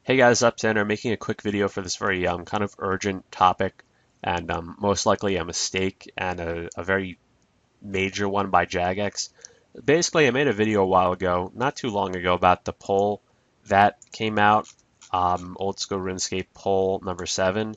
Hey guys, Upstander, making a quick video for this very kind of urgent topic and most likely a mistake and a very major one by Jagex. Basically, I made a video a while ago, not too long ago, about the poll that came out, Old School RuneScape poll number 7.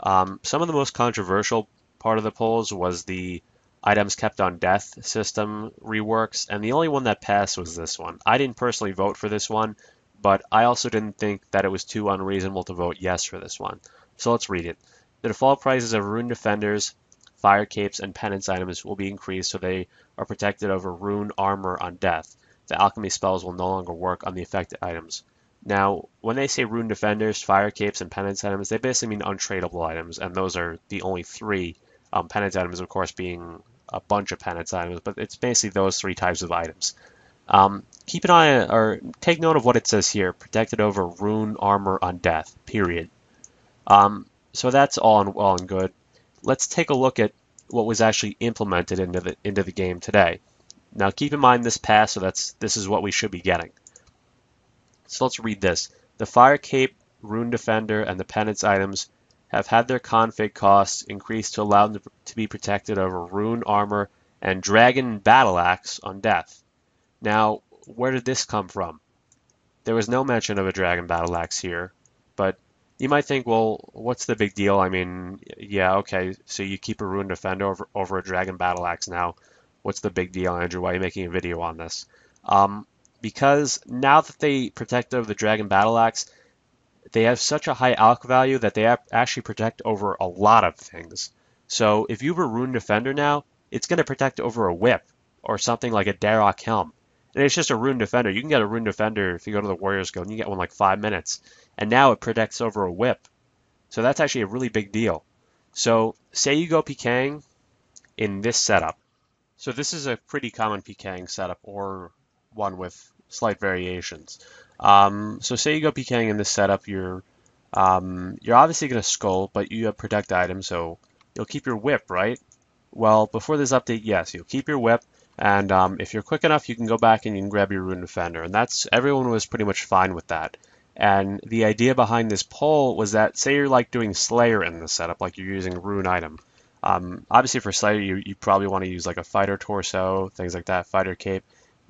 Some of the most controversial part of the polls was the items kept on death system reworks, and the only one that passed was this one. I didn't personally vote for this one, but I also didn't think that it was too unreasonable to vote yes for this one. So let's read it. The default prices of Rune Defenders, Fire Capes, and Penance items will be increased so they are protected over Rune Armor on death. The alchemy spells will no longer work on the affected items. Now, when they say Rune Defenders, Fire Capes, and Penance items, they basically mean untradeable items, and those are the only three. Penance items, of course, being a bunch of Penance items, but it's basically those three types of items. Keep an eye or take note of what it says here, protected over rune armor on death, period. So that's all well and good. Let's take a look at what was actually implemented into the game today. Now keep in mind this pass, so this is what we should be getting. So let's read this. The Fire Cape, Rune Defender, and the Penance items have had their config costs increased to allow them to be protected over Rune Armor and Dragon Battle Axe on death. Now, where did this come from? There was no mention of a Dragon Battle Axe here, but you might think, well, what's the big deal? I mean, yeah, okay, so you keep a Rune Defender over a Dragon Battle Axe now. What's the big deal, Andrew? Why are you making a video on this? Because now that they protect over the Dragon Battle Axe, they have such a high alch value that they actually protect over a lot of things. So if you have a Rune Defender now, it's going to protect over a whip or something like a Dharoks Helm. And it's just a Rune Defender. You can get a Rune Defender if you go to the Warriors Guild, and you get one like 5 minutes. And now it protects over a whip. So that's actually a really big deal. So say you go pking in this setup. So this is a pretty common pking setup, or one with slight variations. So say you go pking in this setup, you're obviously going to skull, but you have protect items, so you'll keep your whip, right? Well, before this update, yes, you'll keep your whip. And if you're quick enough, you can go back and you can grab your Rune Defender. And everyone was pretty much fine with that. And the idea behind this poll was that, say you're like doing Slayer in the setup, like you're using a Rune item. Obviously for Slayer, you probably want to use like a Fighter Torso, things like that, Fighter Cape,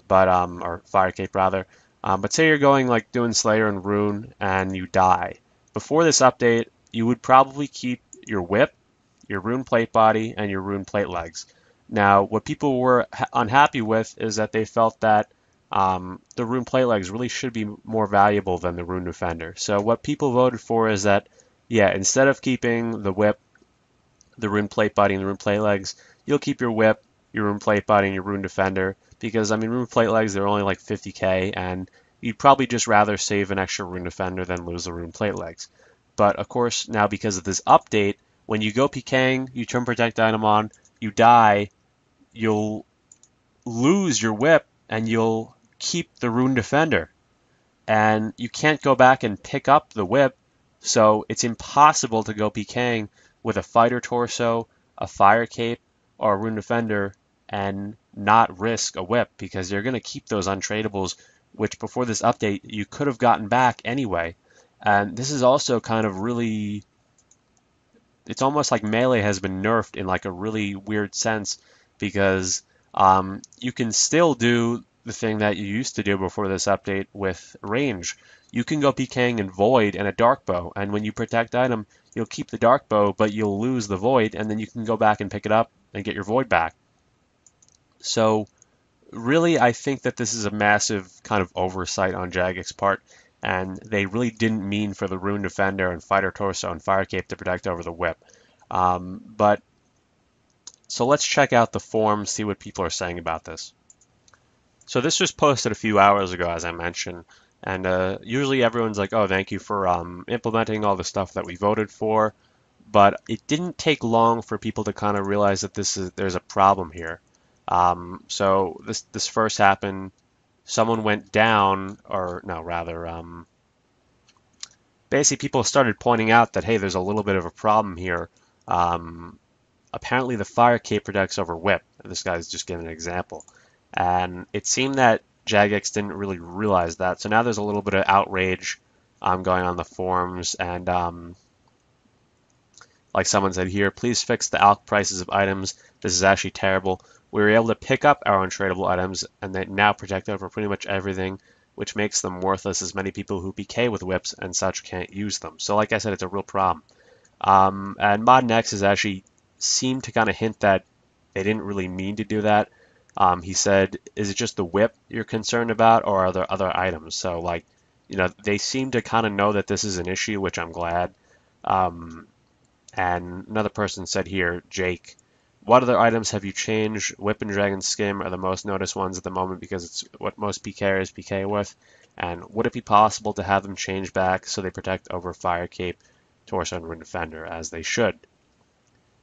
or Fire Cape rather. But say you're going like doing Slayer and Rune and you die. Before this update, you would probably keep your whip, your Rune Plate Body, and your Rune Plate Legs. Now, what people were unhappy with is that they felt that the Rune Plate Legs really should be more valuable than the Rune Defender. So what people voted for is that, yeah, instead of keeping the whip, the Rune Plate Body, and the Rune Plate Legs, you'll keep your whip, your Rune Plate Body, and your Rune Defender. Because, I mean, Rune Plate Legs, they're only like 50k, and you'd probably just rather save an extra Rune Defender than lose the Rune Plate Legs. But, of course, now because of this update, when you go pking, you turn Protect item on, you die, you'll lose your whip and you'll keep the Rune Defender. And you can't go back and pick up the whip, so it's impossible to go pking with a Fighter Torso, a Fire Cape, or a Rune Defender and not risk a whip, because you're going to keep those untradeables, which before this update you could have gotten back anyway. And this is also kind of really, it's almost like melee has been nerfed in like a really weird sense, because you can still do the thing that you used to do before this update with range. You can go pking in Void and a Dark Bow, and when you protect item, you'll keep the Dark Bow, but you'll lose the Void, and then you can go back and pick it up and get your Void back. So really, I think that this is a massive kind of oversight on Jagex's part, and they really didn't mean for the Rune Defender and Fighter Torso and Fire Cape to protect over the whip. So let's check out the forums, see what people are saying about this. So this was posted a few hours ago, as I mentioned, and usually everyone's like, oh, thank you for implementing all the stuff that we voted for, but it didn't take long for people to kind of realize that there's a problem here. So this first happened, someone went down, or no, rather, basically people started pointing out that, hey, there's a little bit of a problem here. Apparently the Fire Cape protects over whip. This guy's just giving an example. And it seemed that Jagex didn't really realize that. So now there's a little bit of outrage going on the forums, and like someone said here, please fix the alk prices of items. This is actually terrible. We were able to pick up our untradeable items and they now protect over pretty much everything, which makes them worthless as many people who PK with whips and such can't use them. So like I said, it's a real problem. And ModNext has actually seemed to kind of hint that they didn't really mean to do that. He said, is it just the whip you're concerned about, or are there other items? So like, you know, they seem to kind of know that this is an issue, which I'm glad. And another person said here, Jake, what other items have you changed? Whip and Dragon Skim are the most noticed ones at the moment because it's what most PKers PK with. And would it be possible to have them change back so they protect over Fire Cape, Torso, and Rune Defender as they should?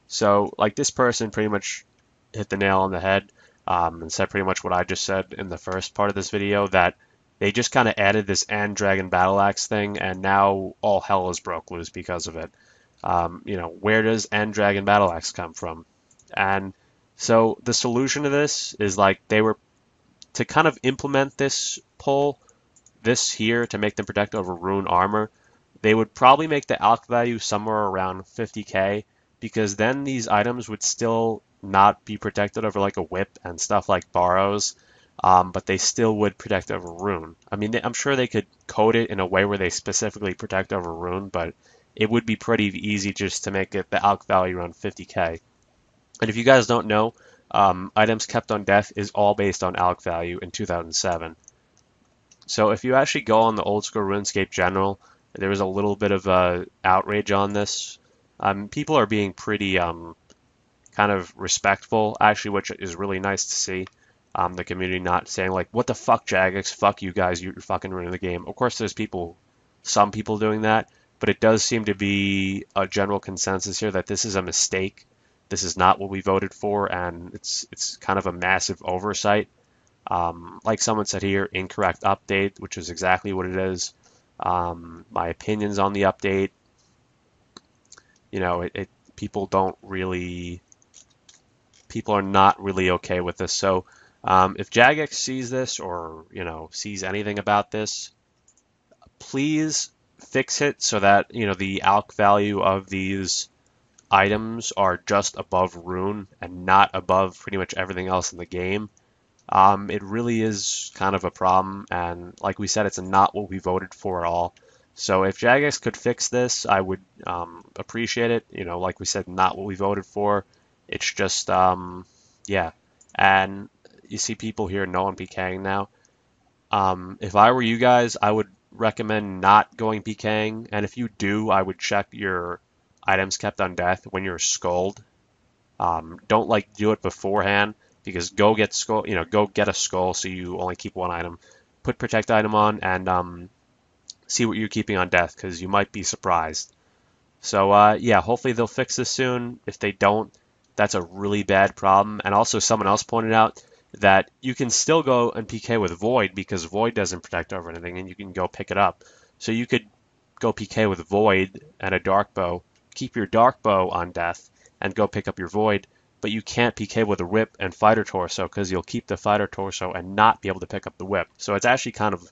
So, like, this person pretty much hit the nail on the head and said pretty much what I just said in the first part of this video, that they just kind of added this End Dragon Battle Axe thing, and now all hell is broke loose because of it. You know, where does End Dragon Battle Axe come from? And so the solution to this is like they were to kind of implement this pull, this here to make them protect over rune armor. They would probably make the alk value somewhere around 50k, because then these items would still not be protected over like a whip and stuff like borrows, but they still would protect over rune. I mean, I'm sure they could code it in a way where they specifically protect over rune, but it would be pretty easy just to make it the alk value around 50k. And if you guys don't know, items kept on death is all based on alk value in 2007. So if you actually go on the Old School RuneScape General, there was a little bit of outrage on this. People are being pretty kind of respectful, actually, which is really nice to see. The community not saying like, what the fuck, Jagex, fuck you guys, you're fucking ruining the game. Of course, there's some people doing that, but it does seem to be a general consensus here that this is a mistake. This is not what we voted for, and it's kind of a massive oversight. Like someone said here, incorrect update, which is exactly what it is. My opinions on the update, you know, people are not really okay with this. So if Jagex sees this, or, you know, sees anything about this, please fix it so that, you know, the alk value of these items are just above rune and not above pretty much everything else in the game. It really is kind of a problem, and like we said, it's not what we voted for at all. So if Jagex could fix this, I would appreciate it. You know, like we said, not what we voted for. It's just, yeah. And you see people here no one PKing now. If I were you guys, I would recommend not going PKing, and if you do, I would check your items kept on death when you're skulled. Don't like do it beforehand, because go get skull, you know, go get a skull so you only keep one item. Put protect item on and see what you're keeping on death, because you might be surprised. So yeah, hopefully they'll fix this soon. If they don't, that's a really bad problem. And also someone else pointed out that you can still go and PK with Void, because Void doesn't protect over anything, and you can go pick it up. So you could go PK with Void and a Dark Bow, keep your Dark Bow on death, and go pick up your Void, but you can't PK with a Whip and Fighter Torso, because you'll keep the Fighter Torso and not be able to pick up the Whip. So it's actually kind of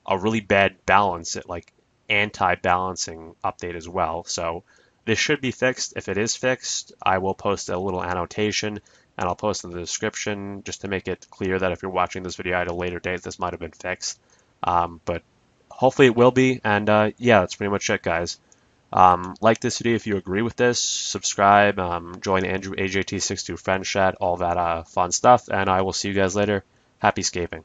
a really bad balance, like anti-balancing update as well. So this should be fixed. If it is fixed, I will post a little annotation, and I'll post in the description just to make it clear that if you're watching this video at a later date, this might have been fixed. But hopefully it will be, and yeah, that's pretty much it, guys. Like this video if you agree with this, subscribe, join Andrew AJT62 friend chat, all that fun stuff, and I will see you guys later. Happy scaping.